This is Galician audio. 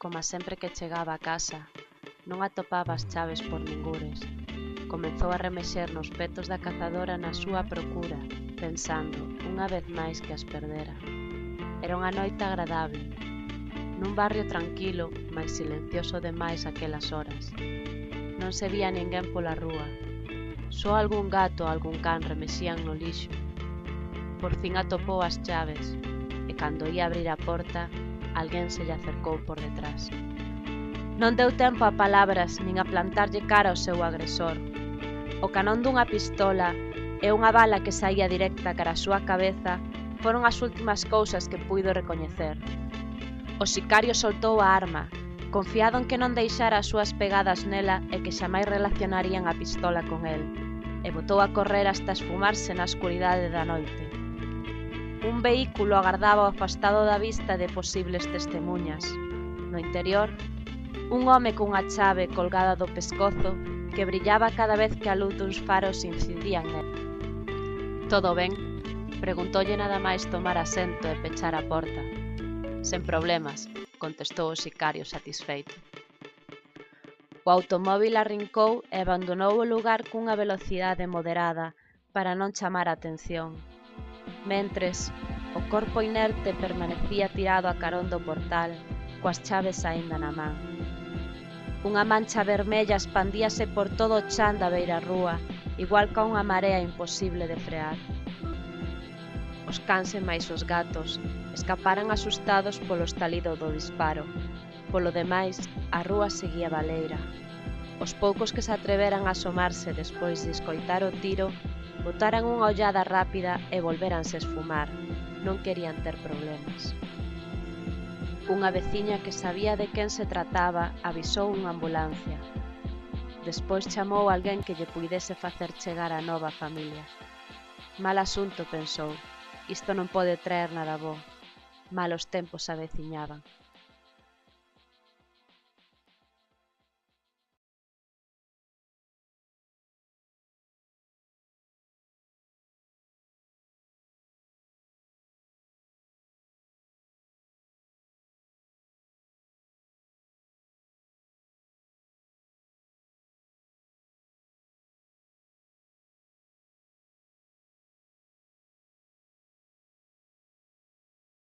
Coma sempre que chegaba a casa, non atopaba as chaves por ningures. Comezou a remexer nos petos da cazadora na súa procura, pensando, unha vez máis, que as perdera. Era unha noite agradable, nun barrio tranquilo, mais silencioso demais aquelas horas. Non se vía ninguén pola rúa. Só algún gato ou algún can remexían no lixo. Por fin atopou as chaves, e cando ía abrir a porta, alguén se lle acercou por detrás. Non deu tempo a palabras nin a plantarlle cara ao seu agresor. O canón dunha pistola e unha bala que saía directa cara a súa cabeza foron as últimas cousas que puido recoñecer. O sicario soltou a arma, confiado en que non deixara as súas pegadas nela e que xamais relacionarían a pistola con el, e botou a correr hasta esfumarse na escuridade da noite. Un vehículo agardaba ao afastado da vista de posibles testemuñas. No interior, un home cunha chave colgada do pescozo que brillaba cada vez que a luz duns faros incidían nel. «Todo ben?» Preguntoulle nada máis tomar asento e pechar a porta. «Sen problemas», contestou o sicario satisfeito. O automóbil arrincou e abandonou o lugar cunha velocidade moderada para non chamar a atención. Mentres, o corpo inerte permanecía tirado a carón do portal, coas chaves aínda na man. Unha mancha vermella expandíase por todo o chan da beirarrúa, igual ca unha marea imposible de frear. Os cans e máis os gatos escaparan asustados polo estalido do disparo. Polo demais, a rúa seguía baleira. Os poucos que se atreveran a asomarse despois de escoitar o tiro botaran unha ollada rápida e volvéranse esfumar. Non querían ter problemas. Unha veciña que sabía de quen se trataba avisou unha ambulancia. Despois chamou a alguén que lle puidese facer chegar a nova familia. Mal asunto, pensou. Isto non pode traer nada bo. Malos tempos aveciñaban.